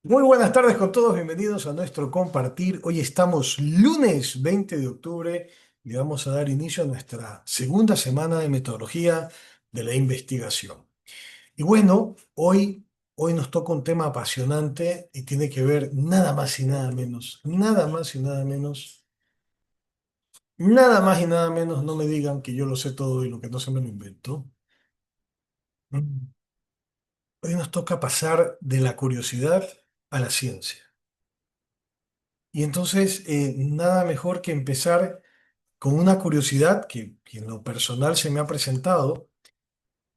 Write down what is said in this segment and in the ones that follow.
Muy buenas tardes con todos, bienvenidos a nuestro compartir. Hoy estamos lunes 20 de octubre y vamos a dar inicio a nuestra segunda semana de metodología de la investigación. Y bueno, hoy nos toca un tema apasionante y tiene que ver nada más y nada menos, nada más y nada menos, nada más y nada menos, no me digan que yo lo sé todo y lo que no se me lo invento. Mm. Hoy nos toca pasar de la curiosidad a la ciencia. Y entonces, nada mejor que empezar con una curiosidad que en lo personal se me ha presentado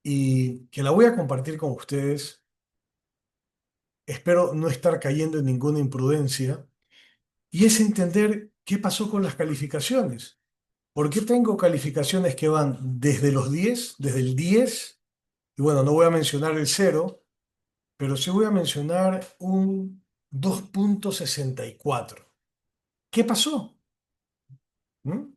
y que la voy a compartir con ustedes. Espero no estar cayendo en ninguna imprudencia y es entender qué pasó con las calificaciones. ¿Por qué tengo calificaciones que van desde los 10, desde el 10? Y bueno, no voy a mencionar el cero, pero sí voy a mencionar un 2,64. ¿Qué pasó? ¿Mm?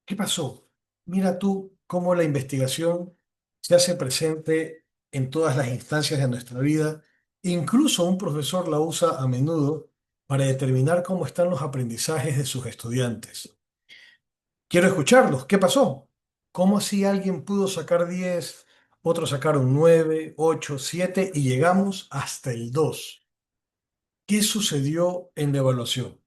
¿Qué pasó? Mira tú cómo la investigación se hace presente en todas las instancias de nuestra vida. Incluso un profesor la usa a menudo para determinar cómo están los aprendizajes de sus estudiantes. Quiero escucharlos. ¿Qué pasó? ¿Cómo así alguien pudo sacar 10, otros sacaron 9, 8, 7 y llegamos hasta el 2? ¿Qué sucedió en la evaluación?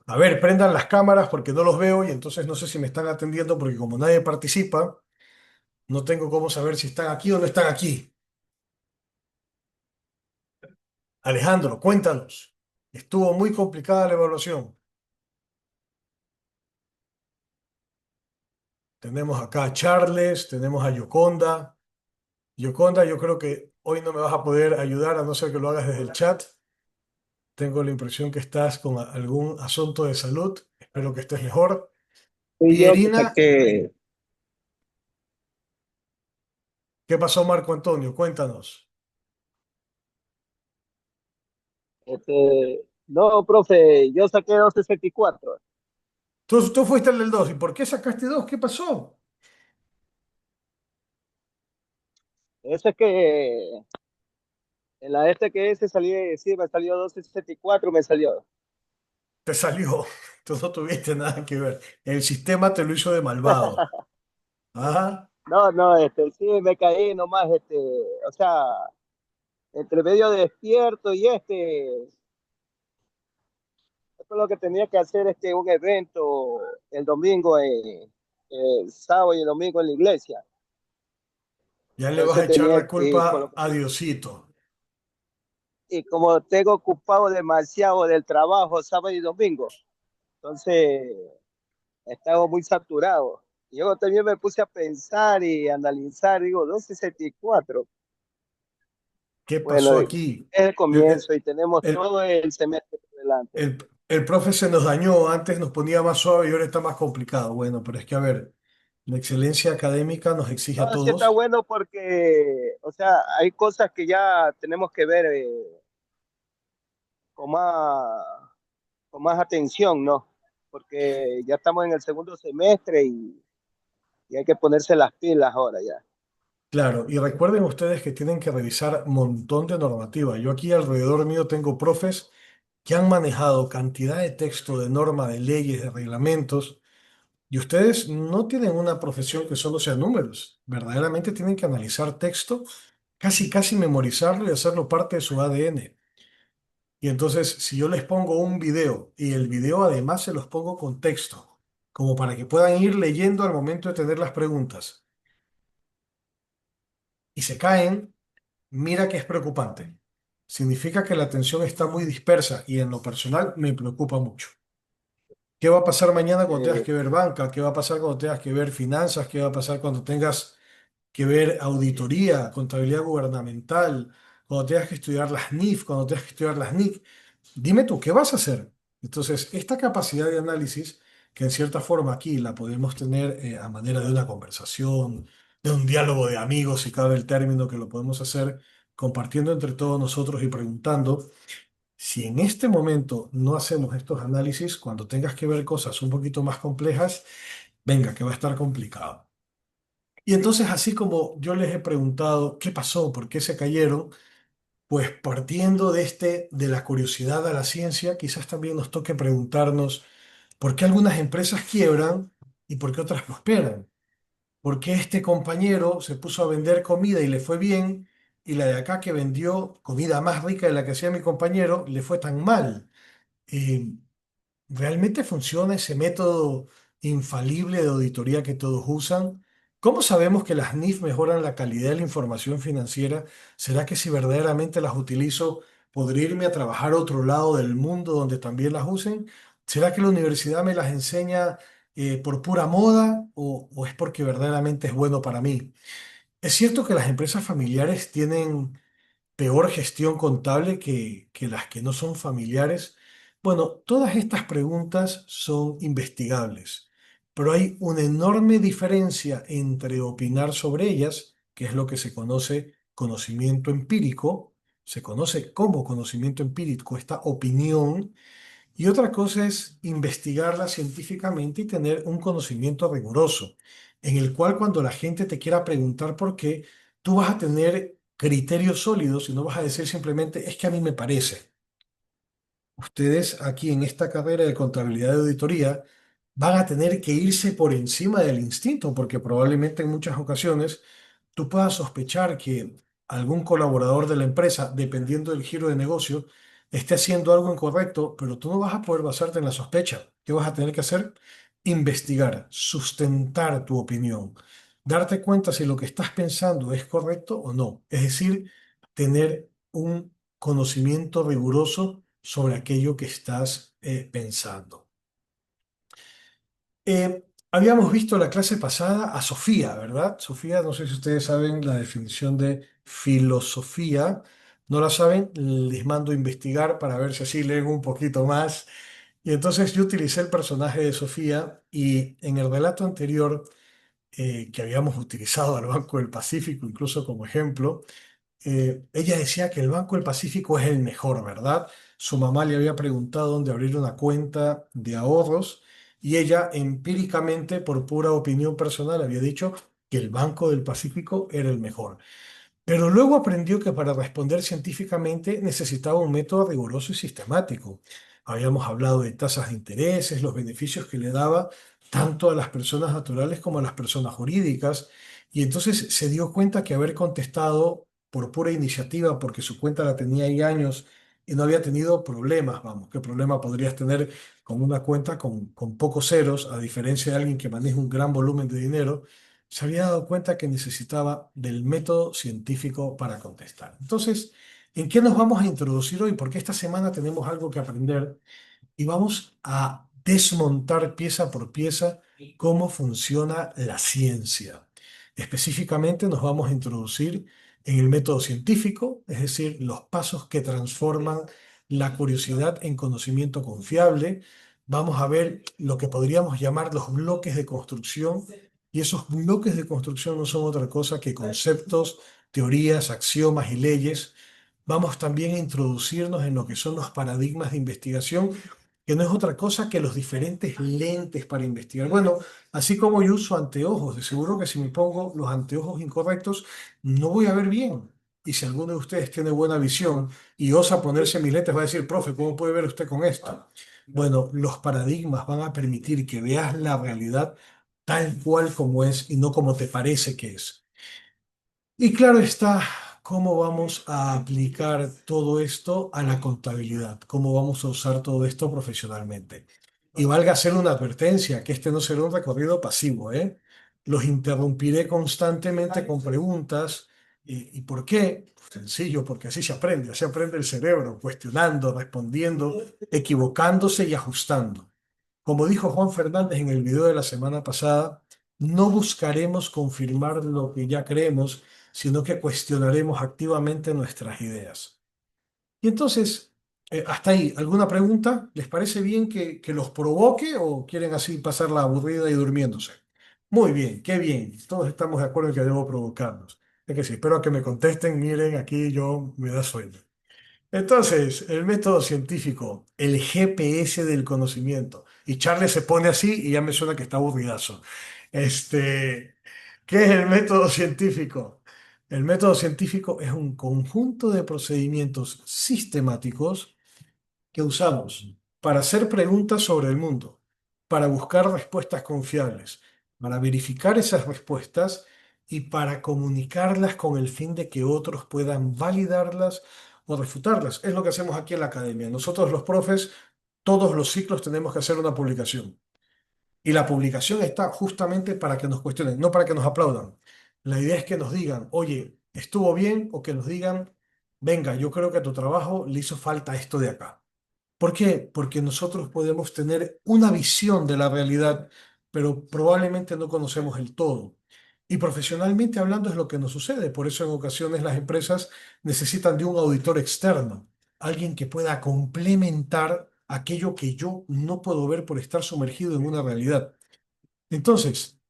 A ver, prendan las cámaras porque no los veo y entonces no sé si me están atendiendo porque como nadie participa, no tengo cómo saber si están aquí o no están aquí. Alejandro, cuéntanos. Estuvo muy complicada la evaluación. Tenemos acá a Charles, tenemos a Yoconda. Yoconda, yo creo que hoy no me vas a poder ayudar a no ser que lo hagas desde el chat. Tengo la impresión que estás con algún asunto de salud. Espero que estés mejor. Fui yo que Pierina, saqué, ¿qué pasó, Marco Antonio? Cuéntanos. no, profe, yo saqué 264. Tú fuiste el del 2. ¿Y por qué sacaste 2? ¿Qué pasó? Ese es que en la este que ese salí, sí, me salió 264, me salió. Te salió. Tú no tuviste nada que ver. El sistema te lo hizo de malvado. Ajá. No, no, sí, me caí nomás, o sea, entre medio despierto y esto es lo que tenía que hacer, un evento el domingo, el sábado y el domingo en la iglesia. Ya le vas a Entonces echar tenía la que, culpa a Diosito. y como tengo ocupado demasiado del trabajo sábado y domingo, entonces estaba muy saturado. Y yo también me puse a pensar y analizar, digo, 264. ¿Qué Bueno, pasó es aquí? el El, comienzo y tenemos el, todo el semestre por delante. el profe se nos dañó. Antes nos ponía más suave y ahora está más complicado. Bueno, pero es que, a ver, la excelencia académica nos exige a No, sí está todos. bueno porque, o sea, hay cosas que ya tenemos que ver con más, con más atención, ¿no? Porque ya estamos en el segundo semestre y hay que ponerse las pilas ahora ya. Claro, y recuerden ustedes que tienen que revisar un montón de normativa. Yo aquí alrededor mío tengo profes que han manejado cantidad de texto, de norma, de leyes, de reglamentos. Y ustedes no tienen una profesión que solo sea números, verdaderamente tienen que analizar texto, casi casi memorizarlo y hacerlo parte de su ADN. Y entonces, si yo les pongo un video y el video además se los pongo con texto, como para que puedan ir leyendo al momento de tener las preguntas, y se caen, mira que es preocupante. Significa que la atención está muy dispersa y en lo personal me preocupa mucho. ¿Qué va a pasar mañana cuando tengas Eh, que ver banca? ¿Qué va a pasar cuando tengas que ver finanzas? ¿Qué va a pasar cuando tengas que ver auditoría, contabilidad gubernamental, cuando tengas que estudiar las NIF, cuando tengas que estudiar las NIC? Dime tú, ¿qué vas a hacer? Entonces, esta capacidad de análisis, que en cierta forma aquí la podemos tener a manera de una conversación, de un diálogo de amigos, si cabe el término, que lo podemos hacer compartiendo entre todos nosotros y preguntando, si en este momento no hacemos estos análisis, cuando tengas que ver cosas un poquito más complejas, venga, que va a estar complicado. Y entonces, así como yo les he preguntado qué pasó, por qué se cayeron, pues partiendo de la curiosidad a la ciencia, quizás también nos toque preguntarnos por qué algunas empresas quiebran y por qué otras prosperan. ¿Por qué este compañero se puso a vender comida y le fue bien y la de acá que vendió comida más rica de la que hacía mi compañero le fue tan mal? Eh, ¿Realmente funciona ese método infalible de auditoría que todos usan? ¿Cómo sabemos que las NIF mejoran la calidad de la información financiera? ¿Será que si verdaderamente las utilizo, podría irme a trabajar a otro lado del mundo donde también las usen? ¿Será que la universidad me las enseña por pura moda o es porque verdaderamente es bueno para mí? Es cierto que las empresas familiares tienen peor gestión contable que las que no son familiares? Bueno, todas estas preguntas son investigables, pero hay una enorme diferencia entre opinar sobre ellas, que es lo que se conoce conocimiento empírico, se conoce como conocimiento empírico esta opinión, y otra cosa es investigarla científicamente y tener un conocimiento riguroso, en el cual cuando la gente te quiera preguntar por qué, tú vas a tener criterios sólidos y no vas a decir simplemente es que a mí me parece. Ustedes aquí en esta carrera de contabilidad de auditoría van a tener que irse por encima del instinto, porque probablemente en muchas ocasiones tú puedas sospechar que algún colaborador de la empresa, dependiendo del giro de negocio, esté haciendo algo incorrecto, pero tú no vas a poder basarte en la sospecha. ¿Qué vas a tener que hacer? Investigar, sustentar tu opinión, darte cuenta si lo que estás pensando es correcto o no. Es decir, tener un conocimiento riguroso sobre aquello que estás pensando. Habíamos visto la clase pasada a Sofía, ¿verdad? Sofía, no sé si ustedes saben la definición de filosofía. ¿No la saben? Les mando a investigar para ver si así leen un poquito más. Y entonces yo utilicé el personaje de Sofía y en el relato anterior que habíamos utilizado al Banco del Pacífico incluso como ejemplo, ella decía que el Banco del Pacífico es el mejor, ¿verdad? Su mamá le había preguntado dónde abrir una cuenta de ahorros y ella empíricamente, por pura opinión personal, había dicho que el Banco del Pacífico era el mejor. Pero luego aprendió que para responder científicamente necesitaba un método riguroso y sistemático. Habíamos hablado de tasas de intereses, los beneficios que le daba tanto a las personas naturales como a las personas jurídicas. Y entonces se dio cuenta que haber contestado por pura iniciativa, porque su cuenta la tenía ahí años y no había tenido problemas, vamos, ¿qué problema podrías tener con una cuenta con pocos ceros, a diferencia de alguien que maneja un gran volumen de dinero? Se había dado cuenta que necesitaba del método científico para contestar. Entonces, ¿en qué nos vamos a introducir hoy? Porque esta semana tenemos algo que aprender y vamos a desmontar pieza por pieza cómo funciona la ciencia. Específicamente nos vamos a introducir en el método científico, es decir, los pasos que transforman la curiosidad en conocimiento confiable. Vamos a ver lo que podríamos llamar los bloques de construcción y esos bloques de construcción no son otra cosa que conceptos, teorías, axiomas y leyes. Vamos también a introducirnos en lo que son los paradigmas de investigación, que no es otra cosa que los diferentes lentes para investigar. Bueno, así como yo uso anteojos, de seguro que si me pongo los anteojos incorrectos, no voy a ver bien. Y si alguno de ustedes tiene buena visión y osa ponerse mis lentes, va a decir, profe, ¿cómo puede ver usted con esto? Bueno, los paradigmas van a permitir que veas la realidad tal cual como es y no como te parece que es. Y claro está, cómo vamos a aplicar todo esto a la contabilidad, cómo vamos a usar todo esto profesionalmente. Y valga hacer una advertencia, que este no será un recorrido pasivo, ¿eh? Los interrumpiré constantemente con preguntas. ¿Y por qué? Sencillo, porque así aprende el cerebro, cuestionando, respondiendo, equivocándose y ajustando. Como dijo Juan Fernández en el video de la semana pasada, no buscaremos confirmar lo que ya creemos, sino que cuestionaremos activamente nuestras ideas. Y entonces, hasta ahí, ¿alguna pregunta? ¿Les parece bien que los provoque o quieren así pasar la aburrida y durmiéndose? Muy bien, qué bien. Todos estamos de acuerdo en que debo provocarnos. Es que sí, espero que me contesten. Miren, aquí yo me da sueño. Entonces, el método científico, el GPS del conocimiento. Y Charles se pone así y ya me suena que está aburridazo. Este, ¿Qué es el método científico? El método científico es un conjunto de procedimientos sistemáticos que usamos para hacer preguntas sobre el mundo, para buscar respuestas confiables, para verificar esas respuestas y para comunicarlas con el fin de que otros puedan validarlas o refutarlas. Es lo que hacemos aquí en la academia. Nosotros los profes, todos los ciclos tenemos que hacer una publicación. Y la publicación está justamente para que nos cuestionen, no para que nos aplaudan. La idea es que nos digan, oye, ¿estuvo bien? O que nos digan, venga, yo creo que a tu trabajo le hizo falta esto de acá. ¿Por qué? Porque nosotros podemos tener una visión de la realidad, pero probablemente no conocemos el todo. Y profesionalmente hablando es lo que nos sucede. Por eso en ocasiones las empresas necesitan de un auditor externo, alguien que pueda complementar aquello que yo no puedo ver por estar sumergido en una realidad. Entonces,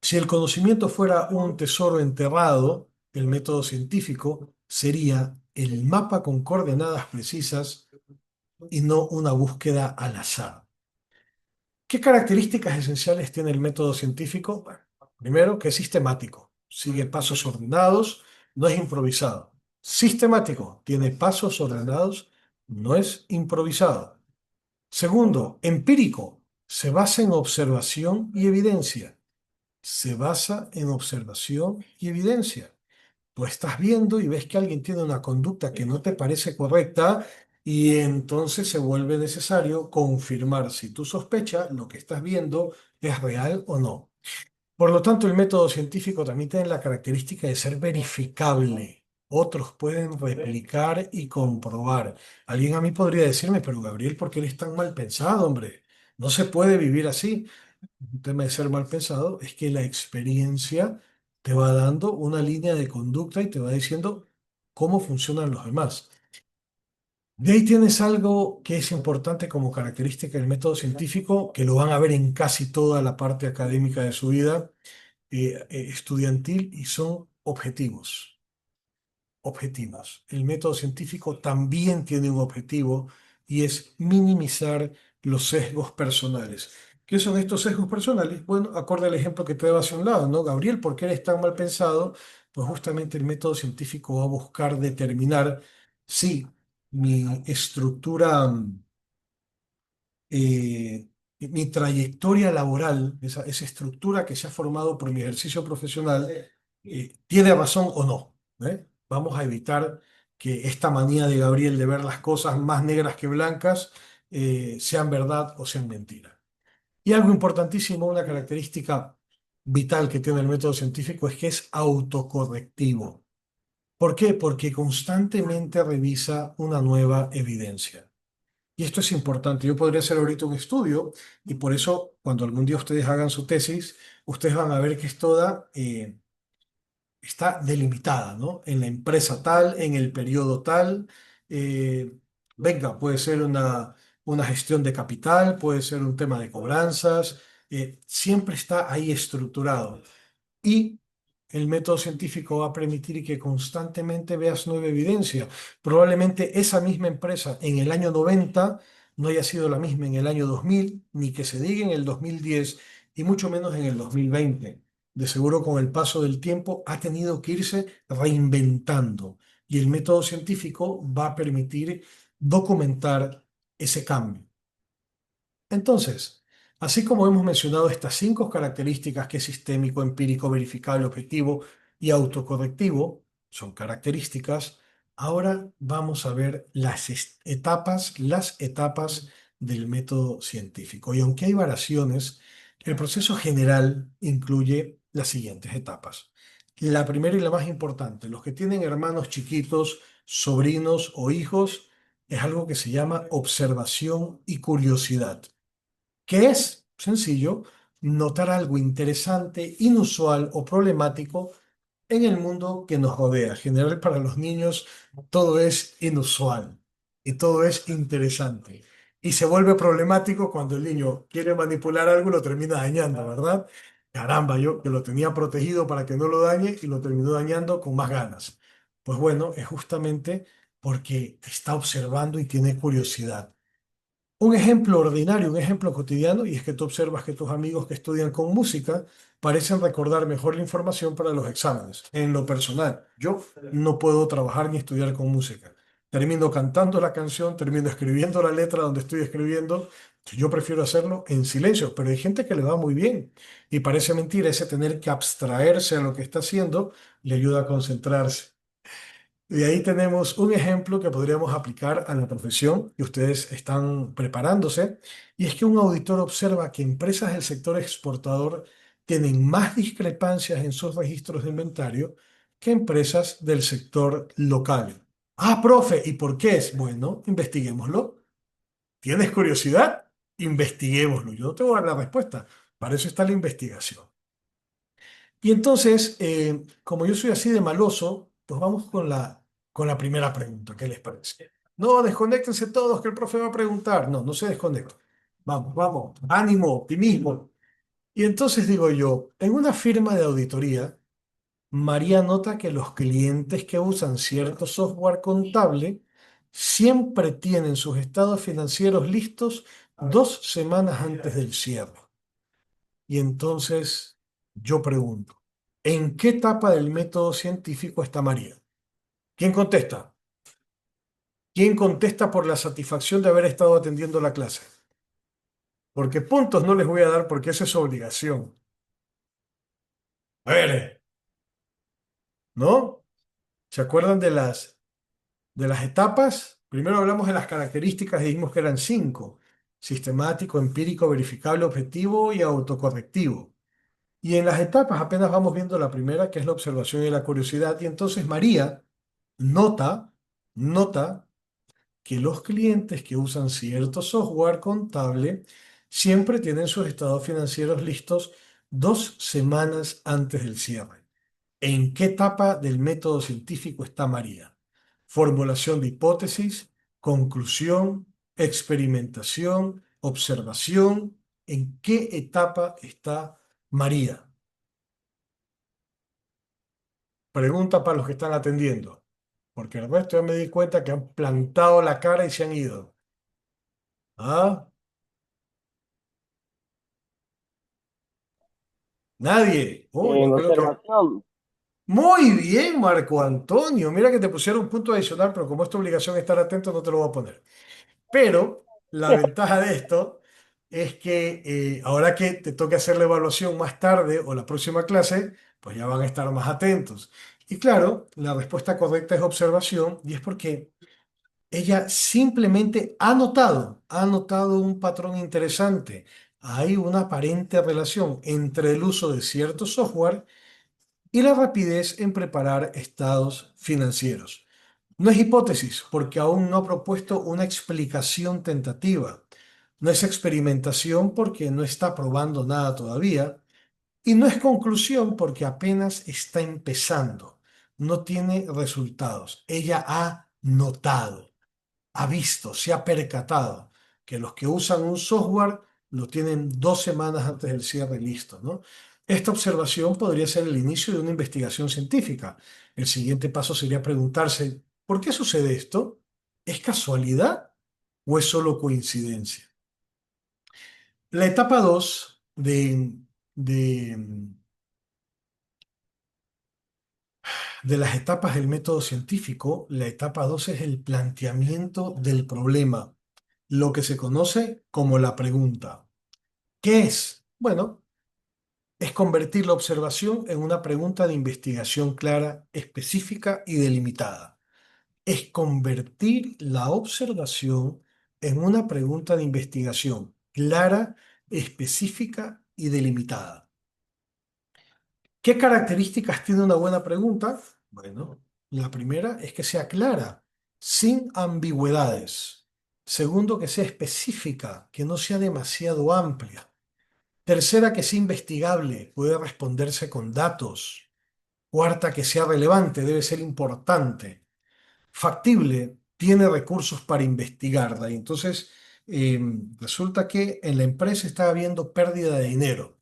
si el conocimiento fuera un tesoro enterrado, el método científico sería el mapa con coordenadas precisas y no una búsqueda al azar. ¿Qué características esenciales tiene el método científico? Bueno, primero, que es sistemático, sigue pasos ordenados, no es improvisado. Sistemático, tiene pasos ordenados, no es improvisado. Segundo, empírico, se basa en observación y evidencia. Se basa en observación y evidencia. Tú estás viendo y ves que alguien tiene una conducta que no te parece correcta y entonces se vuelve necesario confirmar si tu sospecha, lo que estás viendo, es real o no. Por lo tanto, el método científico también tiene la característica de ser verificable. Otros pueden replicar y comprobar. Alguien a mí podría decirme, pero Gabriel, ¿por qué eres tan mal pensado, hombre? No se puede vivir así. Un tema de ser mal pensado es que la experiencia te va dando una línea de conducta y te va diciendo cómo funcionan los demás. De ahí tienes algo que es importante como característica del método científico, que lo van a ver en casi toda la parte académica de su vida estudiantil, y son objetivos. Objetivos. El método científico también tiene un objetivo y es minimizar los sesgos personales. ¿Qué son estos sesgos personales? Bueno, acorde al ejemplo que te daba hace un lado, ¿no? Gabriel, ¿por qué eres tan mal pensado? Pues justamente el método científico va a buscar determinar si mi estructura mi trayectoria laboral, esa estructura que se ha formado por mi ejercicio profesional, tiene razón o no, ¿eh? Vamos a evitar que esta manía de Gabriel de ver las cosas más negras que blancas sean verdad o sean mentira. Y algo importantísimo, una característica vital que tiene el método científico es que es autocorrectivo. ¿Por qué? Porque constantemente revisa una nueva evidencia. Y esto es importante. Yo podría hacer ahorita un estudio y por eso cuando algún día ustedes hagan su tesis, ustedes van a ver que es toda, está delimitada, ¿no? En la empresa tal, en el periodo tal. eh, Venga, puede ser una gestión de capital, puede ser un tema de cobranzas, siempre está ahí estructurado. Y el método científico va a permitir que constantemente veas nueva evidencia. Probablemente esa misma empresa en el año 90 no haya sido la misma en el año 2000, ni que se diga en el 2010, y mucho menos en el 2020. De seguro con el paso del tiempo ha tenido que irse reinventando y el método científico va a permitir documentar ese cambio. Entonces, así como hemos mencionado estas cinco características que es sistémico, empírico, verificable, objetivo y autocorrectivo, son características, ahora vamos a ver las etapas del método científico. Y aunque hay variaciones, el proceso general incluye las siguientes etapas. La primera y la más importante, los que tienen hermanos chiquitos, sobrinos o hijos, es algo que se llama observación y curiosidad, que es sencillo notar algo interesante, inusual o problemático en el mundo que nos rodea. En general, para los niños todo es inusual y todo es interesante. Y se vuelve problemático cuando el niño quiere manipular algo y lo termina dañando, ¿verdad? Caramba, yo que lo tenía protegido para que no lo dañe y lo terminó dañando con más ganas. Pues bueno, es justamente porque está observando y tiene curiosidad. Un ejemplo ordinario, un ejemplo cotidiano, y es que tú observas que tus amigos que estudian con música parecen recordar mejor la información para los exámenes. En lo personal, yo no puedo trabajar ni estudiar con música. Termino cantando la canción, termino escribiendo la letra donde estoy escribiendo. Yo prefiero hacerlo en silencio, pero hay gente que le va muy bien. Y parece mentira, ese tener que abstraerse a lo que está haciendo le ayuda a concentrarse. Y ahí tenemos un ejemplo que podríamos aplicar a la profesión que ustedes están preparándose, y es que un auditor observa que empresas del sector exportador tienen más discrepancias en sus registros de inventario que empresas del sector local. Ah, profe, ¿y por qué es? Bueno, investiguémoslo. ¿Tienes curiosidad? Investiguémoslo. Yo no te voy a dar la respuesta. Para eso está la investigación. Y entonces, como yo soy así de maloso, pues vamos con la primera pregunta. ¿Qué les parece? No, desconéctense todos, que el profe va a preguntar. No, no se desconecten. Vamos, vamos. Ánimo, optimismo. Y entonces digo yo, en una firma de auditoría, María nota que los clientes que usan cierto software contable siempre tienen sus estados financieros listos 2 semanas antes del cierre. Y entonces yo pregunto, ¿en qué etapa del método científico está María? ¿Quién contesta? ¿Quién contesta por la satisfacción de haber estado atendiendo la clase? Porque puntos no les voy a dar porque esa es su obligación. A ver, ¿no? ¿Se acuerdan de las etapas? Primero hablamos de las características y dijimos que eran 5. Sistemático, empírico, verificable, objetivo y autocorrectivo. Y en las etapas apenas vamos viendo la primera, que es la observación y la curiosidad. Y entonces María nota, nota que los clientes que usan cierto software contable siempre tienen sus estados financieros listos 2 semanas antes del cierre. ¿En qué etapa del método científico está María? Formulación de hipótesis, conclusión, experimentación, observación. ¿En qué etapa está María? Pregunta para los que están atendiendo, porque el resto ya me di cuenta que han plantado la cara y se han ido. ¿Ah? Nadie. Oh, En yo creo que... observación, Muy bien, Marco Antonio. Mira que te pusieron un punto adicional, pero como es tu obligación estar atento, no te lo voy a poner. Pero la ventaja de esto es que ahora que te toque hacer la evaluación más tarde o la próxima clase, pues ya van a estar más atentos. Y claro, la respuesta correcta es observación, y es porque ella simplemente ha notado un patrón interesante. Hay una aparente relación entre el uso de cierto software y la rapidez en preparar estados financieros. No es hipótesis, porque aún no ha propuesto una explicación tentativa. No es experimentación porque no está probando nada todavía. Y no es conclusión porque apenas está empezando. No tiene resultados. Ella ha notado, ha visto, se ha percatado que los que usan un software lo tienen 2 semanas antes del cierre listo, ¿no? Esta observación podría ser el inicio de una investigación científica. El siguiente paso sería preguntarse, ¿por qué sucede esto? ¿Es casualidad o es solo coincidencia? La etapa 2 de las etapas del método científico, la etapa 2 es el planteamiento del problema, lo que se conoce como la pregunta. ¿Qué es? Bueno, es convertir la observación en una pregunta de investigación clara, específica y delimitada. Es convertir la observación en una pregunta de investigación clara, específica y delimitada. ¿Qué características tiene una buena pregunta? Bueno, la primera es que sea clara, sin ambigüedades. Segundo, que sea específica, que no sea demasiado amplia. Tercera, que sea investigable, puede responderse con datos. Cuarta, que sea relevante, debe ser importante. Factible, tiene recursos para investigarla. Y entonces, resulta que en la empresa está habiendo pérdida de dinero.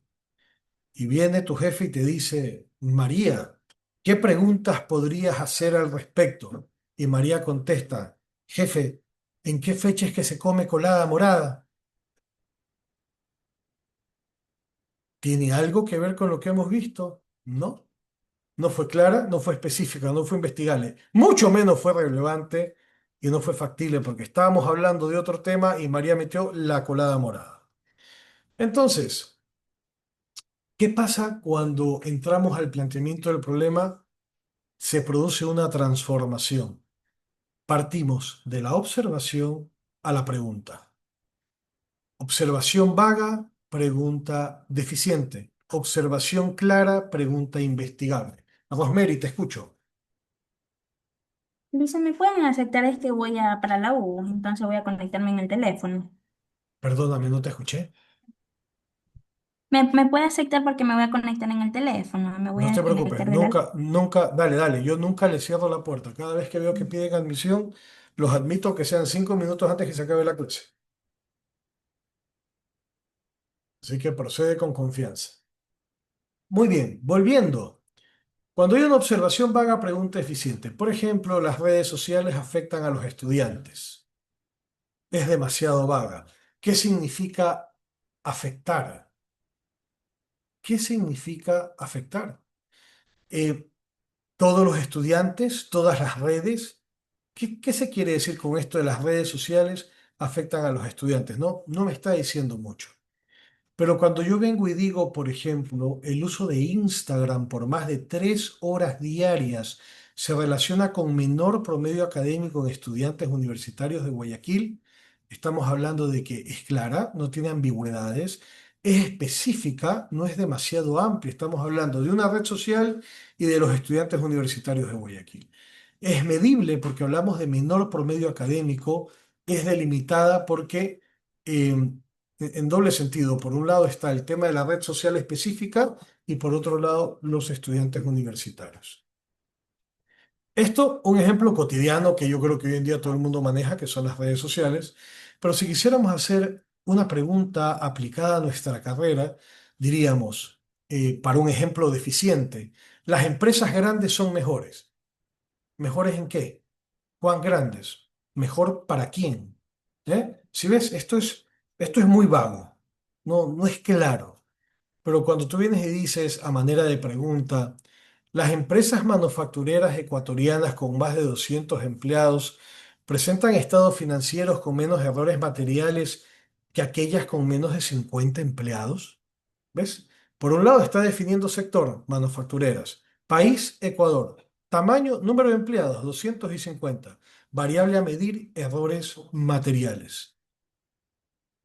Y viene tu jefe y te dice, María, ¿qué preguntas podrías hacer al respecto? Y María contesta, jefe, ¿En qué fecha es que se come colada morada? ¿Tiene algo que ver con lo que hemos visto? No. No fue clara, no fue específica, no fue investigable. Mucho menos fue relevante y no fue factible porque estábamos hablando de otro tema y María metió la colada morada. Entonces, ¿qué pasa cuando entramos al planteamiento del problema? Se produce una transformación. Partimos de la observación a la pregunta. Observación vaga, pregunta deficiente. Observación clara, pregunta investigable. Rosemary, te escucho. Dice, ¿me pueden aceptar? Es que voy a para la U, entonces voy a conectarme en el teléfono. Perdóname, no te escuché. ¿Me puede aceptar porque me voy a conectar en el teléfono? Me voy No a te preocupes, desconectar de la... nunca, nunca, dale, dale, yo nunca le cierro la puerta. Cada vez que veo que piden admisión, los admito que sean 5 minutos antes que se acabe la clase. Así que procede con confianza. Muy bien, volviendo. Cuando hay una observación vaga, pregunta eficiente. Por ejemplo, las redes sociales afectan a los estudiantes. Es demasiado vaga. ¿Qué significa afectar? ¿Qué significa afectar? Eh, ¿Todos los estudiantes, todas las redes? ¿Qué se quiere decir con esto de las redes sociales afectan a los estudiantes? No, no me está diciendo mucho. Pero cuando yo vengo y digo, por ejemplo, el uso de Instagram por más de 3 horas diarias se relaciona con menor promedio académico en estudiantes universitarios de Guayaquil, estamos hablando de que es clara, no tiene ambigüedades, es específica, no es demasiado amplia. Estamos hablando de una red social y de los estudiantes universitarios de Guayaquil. Es medible porque hablamos de menor promedio académico, es delimitada porque en doble sentido. Por un lado está el tema de la red social específica y por otro lado los estudiantes universitarios. Esto, un ejemplo cotidiano que yo creo que hoy en día todo el mundo maneja, que son las redes sociales, pero si quisiéramos hacer una pregunta aplicada a nuestra carrera, diríamos, para un ejemplo deficiente, ¿las empresas grandes son mejores? ¿Mejores en qué? ¿Cuán grandes? ¿Mejor para quién? Si ves, esto es muy vago, no, no es claro. Pero cuando tú vienes y dices a manera de pregunta, las empresas manufactureras ecuatorianas con más de 200 empleados presentan estados financieros con menos errores materiales que aquellas con menos de 50 empleados. ¿Ves? Por un lado está definiendo sector, manufactureras. País, Ecuador. Tamaño, número de empleados, 250. Variable a medir, errores materiales.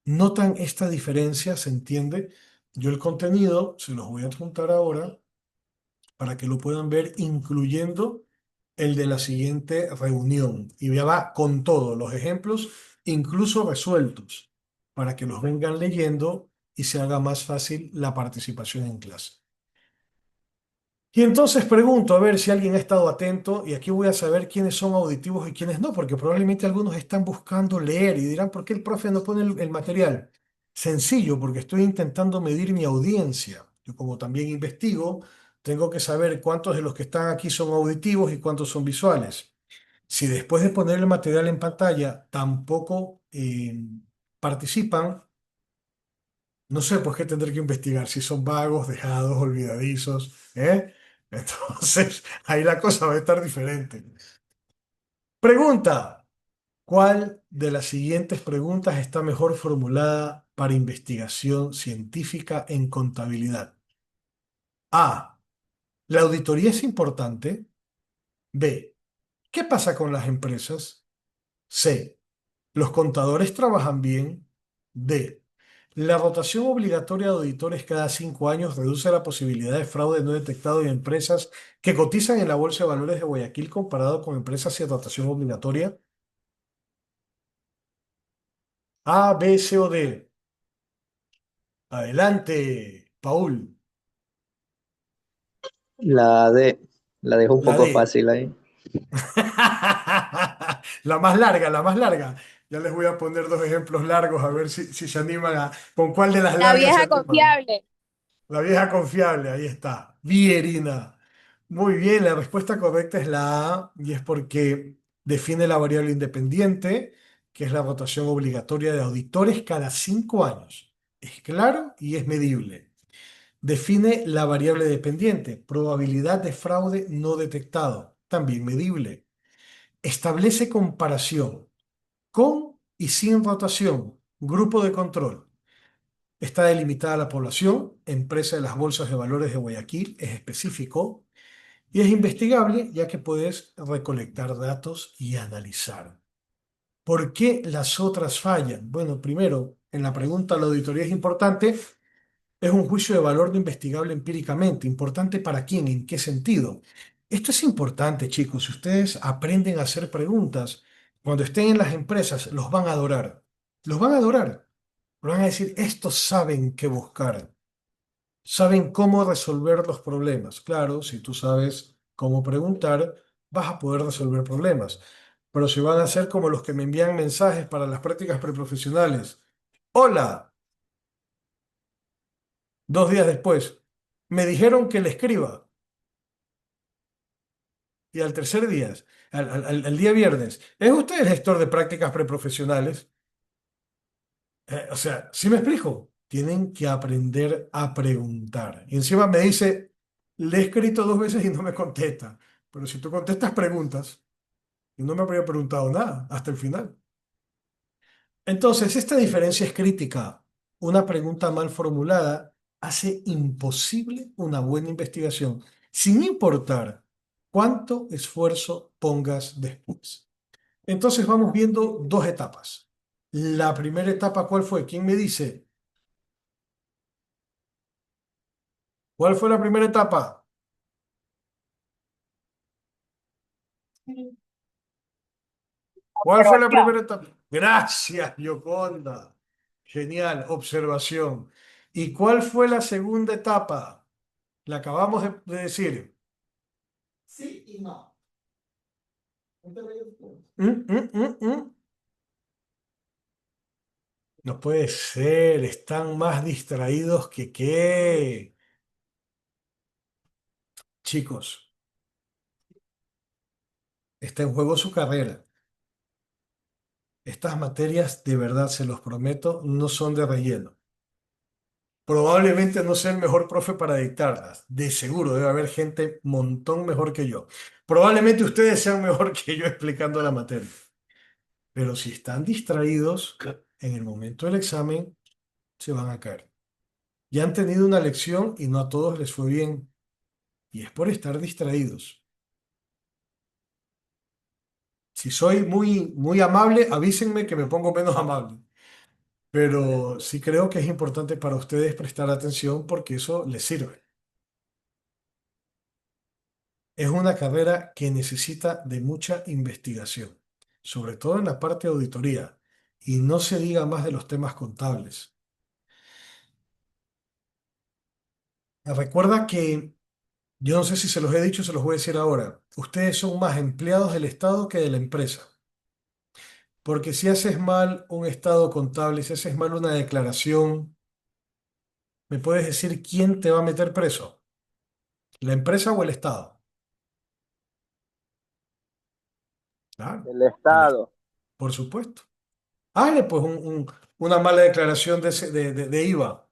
¿Notan esta diferencia? ¿Se entiende? Yo el contenido se los voy a adjuntar ahora para que lo puedan ver, incluyendo el de la siguiente reunión. Y ya va con todos los ejemplos, incluso resueltos, para que los vengan leyendo y se haga más fácil la participación en clase. Y entonces pregunto a ver si alguien ha estado atento y aquí voy a saber quiénes son auditivos y quiénes no, porque probablemente algunos están buscando leer y dirán, ¿por qué el profe no pone el material? Sencillo, porque estoy intentando medir mi audiencia. Yo como también investigo, tengo que saber cuántos de los que están aquí son auditivos y cuántos son visuales. Si después de poner el material en pantalla tampoco participan, no sé, pues qué tendré que investigar, si son vagos, dejados, olvidadizos, ¿eh? Entonces, ahí la cosa va a estar diferente. Pregunta, ¿cuál de las siguientes preguntas está mejor formulada para investigación científica en contabilidad? A, ¿la auditoría es importante? B, ¿qué pasa con las empresas? C, ¿los contadores trabajan bien? D. La rotación obligatoria de auditores cada 5 años reduce la posibilidad de fraude no detectado en empresas que cotizan en la Bolsa de Valores de Guayaquil comparado con empresas sin rotación obligatoria. A, B, C o D. Adelante, Paul. La D, la dejo un La poco D. fácil ahí. La más larga, la más larga. Ya les voy a poner dos ejemplos largos a ver si se animan a... ¿Con cuál de las La largas se vieja animan? confiable. La vieja confiable, ahí está. Vierina. Muy bien, la respuesta correcta es la A y es porque define la variable independiente que es la rotación obligatoria de auditores cada 5 años. Es claro y es medible. Define la variable dependiente, probabilidad de fraude no detectado, también medible. Establece comparación con y sin rotación, grupo de control. Está delimitada la población, empresa de las bolsas de valores de Guayaquil, es específico y es investigable ya que puedes recolectar datos y analizar. ¿Por qué las otras fallan? Bueno, primero, en la pregunta la auditoría es importante, es un juicio de valor no investigable empíricamente. ¿Importante para quién? ¿En qué sentido? Esto es importante, chicos. Si ustedes aprenden a hacer preguntas, cuando estén en las empresas, los van a adorar. Los van a adorar. Van a decir, estos saben qué buscar, saben cómo resolver los problemas. Claro, si tú sabes cómo preguntar, vas a poder resolver problemas. Pero si van a ser como los que me envían mensajes para las prácticas preprofesionales. Hola, 2 días después, me dijeron que le escriba. Y al tercer día, al día viernes, ¿es usted el gestor de prácticas preprofesionales? O sea, ¿sí me explico? Tienen que aprender a preguntar. Y encima me dice, le he escrito 2 veces y no me contesta. Pero si tú contestas preguntas, y no me habría preguntado nada hasta el final. Entonces, esta diferencia es crítica. Una pregunta mal formulada hace imposible una buena investigación, sin importar cuánto esfuerzo pongas después. Entonces, vamos viendo dos etapas. La primera etapa, ¿cuál fue? ¿Quién me dice? ¿Cuál fue la primera etapa? ¿Cuál fue la Observación. primera etapa? Gracias, Yoconda. Genial, observación. ¿Y cuál fue la segunda etapa? La acabamos de decir. Sí y no. ¿Mm? No puede ser, están más distraídos que qué. Chicos, está en juego su carrera. Estas materias, de verdad, se los prometo, no son de relleno. Probablemente no sea el mejor profe para dictarlas. De seguro debe haber gente montón mejor que yo. Probablemente ustedes sean mejor que yo explicando la materia. Pero si están distraídos, en el momento del examen se van a caer. Ya han tenido una lección y no a todos les fue bien. Y es por estar distraídos. Si soy muy amable, avísenme que me pongo menos amable. Pero sí creo que es importante para ustedes prestar atención porque eso les sirve. Es una carrera que necesita de mucha investigación, sobre todo en la parte de auditoría, y no se diga más de los temas contables. Recuerda que, yo no sé si se los he dicho, se los voy a decir ahora, ustedes son más empleados del Estado que de la empresa, porque si haces mal un estado contable, si haces mal una declaración, ¿me puedes decir quién te va a meter preso? ¿La empresa o el Estado? Claro, El el Estado. por supuesto. Hazle pues una mala declaración de IVA.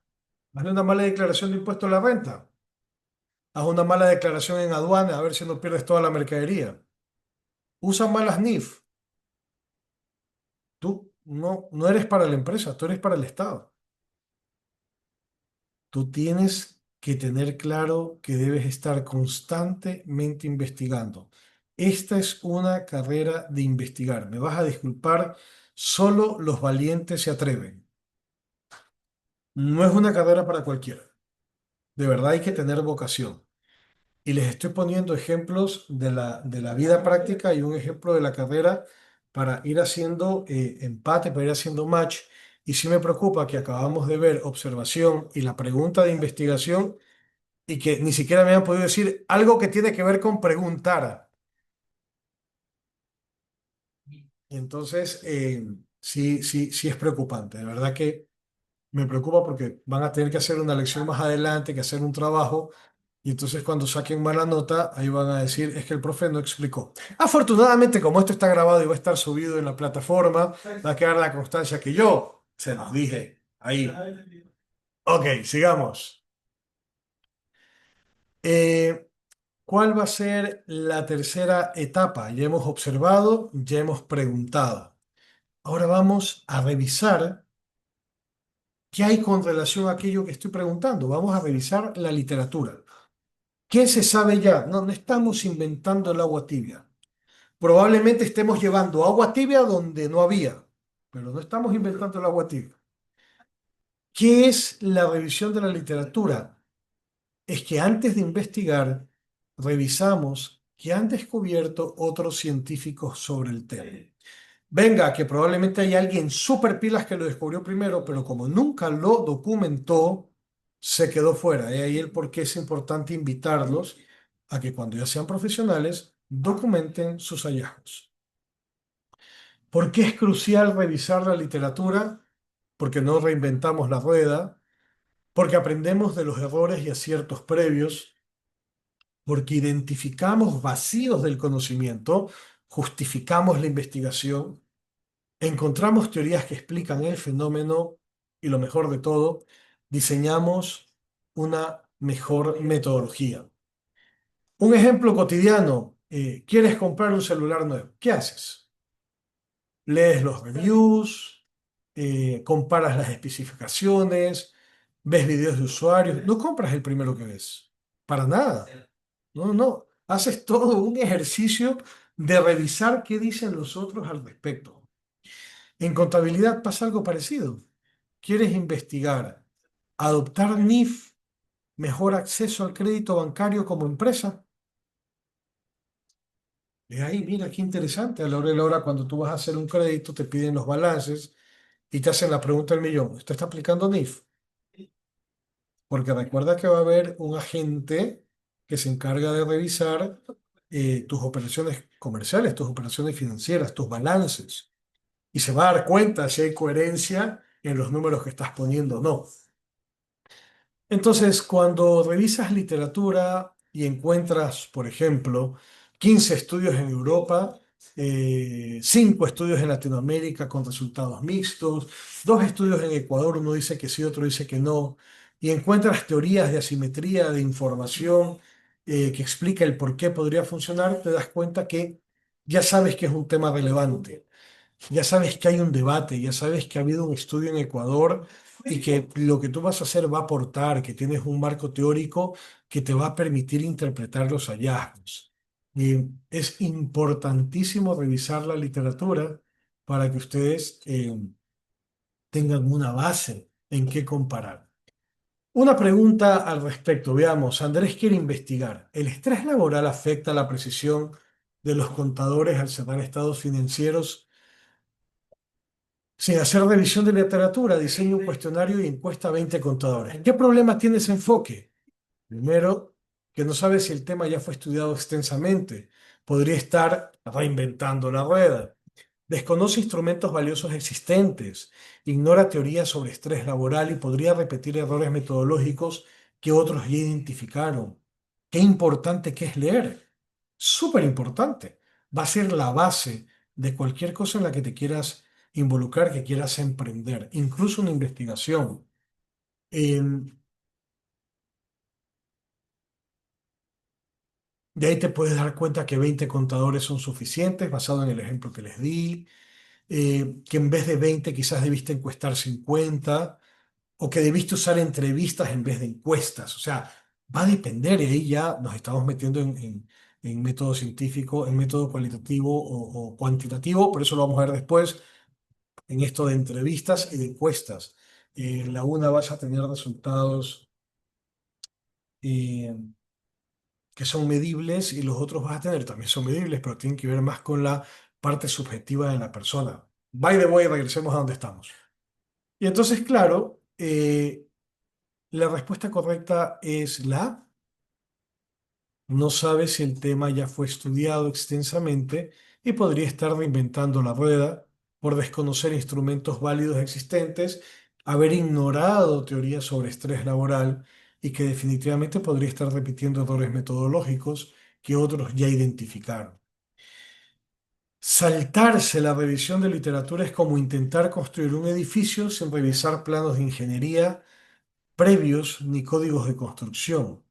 Hazle una mala declaración de impuesto a la renta. Haz una mala declaración en aduana a ver si no pierdes toda la mercadería. Usa malas NIF. Tú no eres para la empresa, tú eres para el Estado. Tú tienes que tener claro que debes estar constantemente investigando. Esta es una carrera de investigar. Me vas a disculpar, solo los valientes se atreven. No es una carrera para cualquiera. De verdad hay que tener vocación. Y les estoy poniendo ejemplos de la vida práctica y un ejemplo de la carrera para ir haciendo empate, para ir haciendo match. Y sí me preocupa que acabamos de ver observación y la pregunta de investigación y que ni siquiera me han podido decir algo que tiene que ver con preguntar. Y entonces, sí, sí, sí es preocupante. De verdad que me preocupa porque van a tener que hacer una lección más adelante, que hacer un trabajo. Y entonces cuando saquen mala nota, ahí van a decir, es que el profe no explicó. Afortunadamente, como esto está grabado y va a estar subido en la plataforma, va a quedar la constancia que yo se los dije ahí. Ok, sigamos. Eh, ¿Cuál va a ser la tercera etapa? Ya hemos observado, ya hemos preguntado. Ahora vamos a revisar qué hay con relación a aquello que estoy preguntando. Vamos a revisar la literatura. ¿Qué se sabe ya? No, no estamos inventando el agua tibia. Probablemente estemos llevando agua tibia donde no había, pero no estamos inventando el agua tibia. ¿Qué es la revisión de la literatura? Es que antes de investigar, revisamos qué han descubierto otros científicos sobre el tema. Venga, que probablemente hay alguien súper pilas que lo descubrió primero, pero como nunca lo documentó, se quedó fuera. Y ahí el por qué es importante invitarlos a que cuando ya sean profesionales, documenten sus hallazgos. ¿Por qué es crucial revisar la literatura? Porque no reinventamos la rueda, porque aprendemos de los errores y aciertos previos, porque identificamos vacíos del conocimiento, justificamos la investigación, encontramos teorías que explican el fenómeno y lo mejor de todo, diseñamos una mejor metodología. Un ejemplo cotidiano, ¿quieres comprar un celular nuevo? ¿Qué haces? Lees los reviews, comparas las especificaciones, ves videos de usuarios. No compras el primero que ves. Para nada. No, no. Haces todo un ejercicio de revisar qué dicen los otros al respecto. En contabilidad pasa algo parecido. ¿Quieres investigar? ¿Adoptar NIF, mejor acceso al crédito bancario como empresa? De ahí, mira, qué interesante. A la hora de la hora, cuando tú vas a hacer un crédito, te piden los balances y te hacen la pregunta del millón. ¿Usted está aplicando NIF? Porque recuerda que va a haber un agente que se encarga de revisar tus operaciones comerciales, tus operaciones financieras, tus balances. Y se va a dar cuenta si hay coherencia en los números que estás poniendo o no. Entonces, cuando revisas literatura y encuentras, por ejemplo, 15 estudios en Europa, 5 estudios en Latinoamérica con resultados mixtos, 2 estudios en Ecuador, uno dice que sí, otro dice que no, y encuentras teorías de asimetría de información que explica el por qué podría funcionar, te das cuenta que ya sabes que es un tema relevante. Ya sabes que hay un debate, ya sabes que ha habido un estudio en Ecuador y que lo que tú vas a hacer va a aportar, que tienes un marco teórico que te va a permitir interpretar los hallazgos. Y es importantísimo revisar la literatura para que ustedes tengan una base en qué comparar. Una pregunta al respecto, veamos, Andrés quiere investigar. ¿El estrés laboral afecta la precisión de los contadores al cerrar estados financieros? Sin hacer revisión de literatura, diseña un cuestionario y encuesta a 20 contadores. ¿Qué problema tiene ese enfoque? Primero, que no sabe si el tema ya fue estudiado extensamente. Podría estar reinventando la rueda. Desconoce instrumentos valiosos existentes. Ignora teorías sobre estrés laboral y podría repetir errores metodológicos que otros ya identificaron. Qué importante que es leer. Súper importante. Va a ser la base de cualquier cosa en la que te quieras involucrar, que quieras emprender, incluso una investigación. Em, de ahí te puedes dar cuenta que 20 contadores son suficientes, basado en el ejemplo que les di, que en vez de 20 quizás debiste encuestar 50 o que debiste usar entrevistas en vez de encuestas. O sea, va a depender y ahí ya nos estamos metiendo en método científico, en método cualitativo o cuantitativo, pero eso lo vamos a ver después en esto de entrevistas y de encuestas. En la una vas a tener resultados eh, que son medibles y los otros vas a tener también son medibles, pero tienen que ver más con la parte subjetiva de la persona. By the way, regresemos a donde estamos. Y entonces, claro, la respuesta correcta es la A. No sabe si el tema ya fue estudiado extensamente y podría estar reinventando la rueda por desconocer instrumentos válidos existentes, haber ignorado teorías sobre estrés laboral y que definitivamente podría estar repitiendo errores metodológicos que otros ya identificaron. Saltarse la revisión de literatura es como intentar construir un edificio sin revisar planos de ingeniería previos ni códigos de construcción.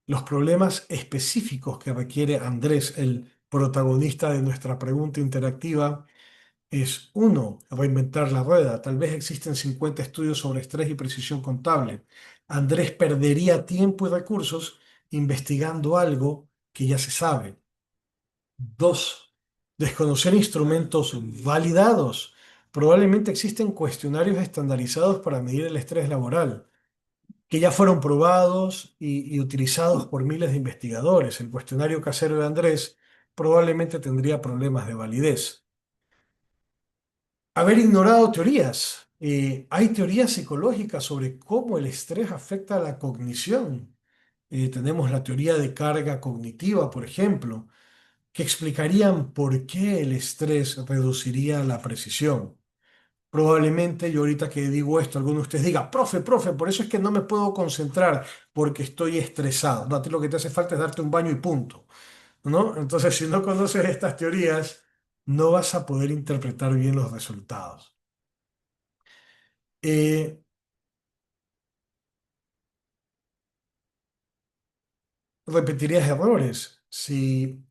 Los problemas específicos que requiere Andrés, el protagonista de nuestra pregunta interactiva, es uno, reinventar la rueda. Tal vez existen 50 estudios sobre estrés y precisión contable. Andrés perdería tiempo y recursos investigando algo que ya se sabe. Dos, desconocer instrumentos validados. Probablemente existen cuestionarios estandarizados para medir el estrés laboral, que ya fueron probados y utilizados por miles de investigadores. El cuestionario casero de Andrés probablemente tendría problemas de validez. Haber ignorado teorías. Hay teorías psicológicas sobre cómo el estrés afecta a la cognición. Tenemos la teoría de carga cognitiva, por ejemplo, que explicarían por qué el estrés reduciría la precisión. Probablemente yo ahorita que digo esto, alguno de ustedes diga, profe, por eso es que no me puedo concentrar porque estoy estresado. No, a ti lo que te hace falta es darte un baño y punto, ¿no? Entonces, si no conoces estas teorías, no vas a poder interpretar bien los resultados. Eh, Repetirías errores si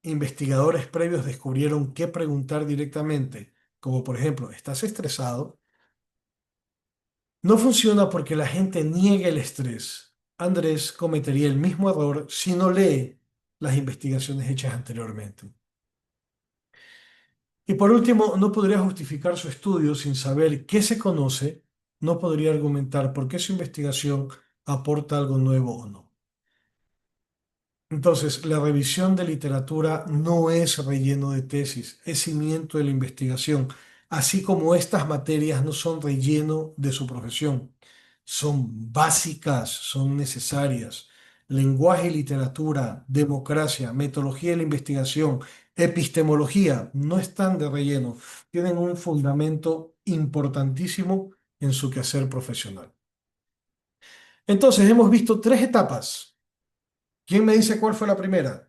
investigadores previos descubrieron qué preguntar directamente, como por ejemplo, ¿estás estresado? No funciona porque la gente niega el estrés. Andrés cometería el mismo error si no lee las investigaciones hechas anteriormente. Y por último, no podría justificar su estudio sin saber qué se conoce, no podría argumentar por qué su investigación aporta algo nuevo o no. Entonces, la revisión de literatura no es relleno de tesis, es cimiento de la investigación, así como estas materias no son relleno de su profesión, son básicas, son necesarias. Lenguaje y literatura, democracia, metodología de la investigación, epistemología, no están de relleno, tienen un fundamento importantísimo en su quehacer profesional. Entonces, hemos visto tres etapas. ¿Quién me dice cuál fue la primera?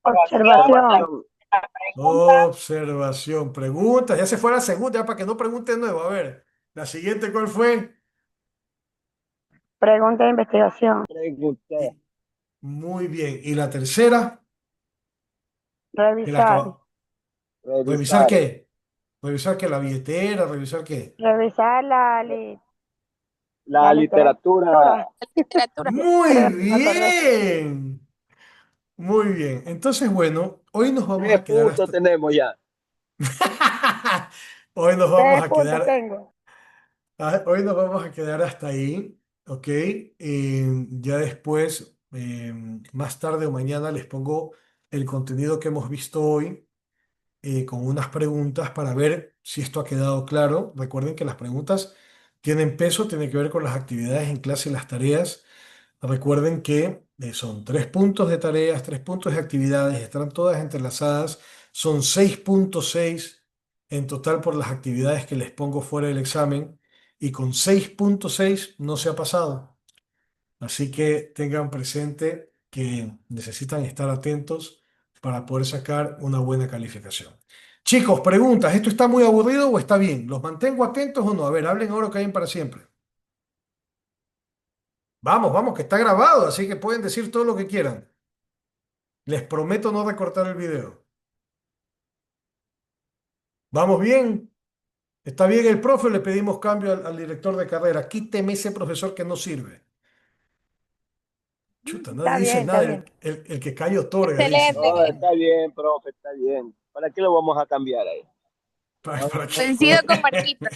Observación. Observación. Observación, preguntas. Ya se fue la segunda, ya para que no pregunte de nuevo. A ver, la siguiente, ¿cuál fue? Pregunta de investigación. Pregunté. Y, muy bien. ¿Y la tercera? Que la Revisar. acaba- ¿Revisar Revisar. qué? ¿Revisar qué? ¿La billetera? ¿Revisar qué? Revisar La la literatura. literatura. Muy Revisar la literatura. bien. Muy bien. Entonces, bueno, hoy nos vamos Tres a quedar puntos hasta... tenemos ya. Hoy nos vamos 3 puntos tengo. hoy nos vamos a quedar hasta ahí, ¿ok? Ya después, más tarde o mañana, les pongo el contenido que hemos visto hoy con unas preguntas para ver si esto ha quedado claro. Recuerden que las preguntas tienen peso, tienen que ver con las actividades en clase y las tareas. Recuerden que son 3 puntos de tareas, 3 puntos de actividades, están todas entrelazadas. Son 6,6 en total por las actividades que les pongo fuera del examen y con 6,6 no se ha pasado. Así que tengan presente que necesitan estar atentos para poder sacar una buena calificación. Chicos, preguntas, ¿esto está muy aburrido o está bien? ¿Los mantengo atentos o no? A ver, hablen ahora o callen para siempre. Vamos, que está grabado, así que pueden decir todo lo que quieran. Les prometo no recortar el video. ¿Vamos bien? ¿Está bien el profe? Le pedimos cambio al director de carrera. Quíteme ese profesor que no sirve. Chuta, nadie Está dice bien, está nada. bien. El que cae otorga, dice. Excelente. No, está bien, profe, está bien. ¿Para qué lo vamos a cambiar ahí? ¿Para qué? Coincido con Marquito.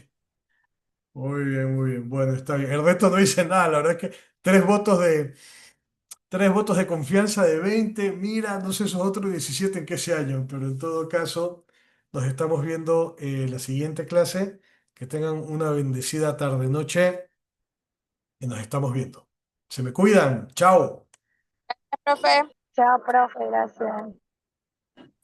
Muy bien, muy bien. Bueno, está bien. El resto no dice nada. La verdad es que tres votos de, tres votos de confianza de 20. Mira, no sé esos otros 17 en qué se hallan, pero en todo caso, nos estamos viendo la siguiente clase. Que tengan una bendecida tarde-noche y nos estamos viendo. Se me cuidan. Chao. Profe. Chao, profe, gracias.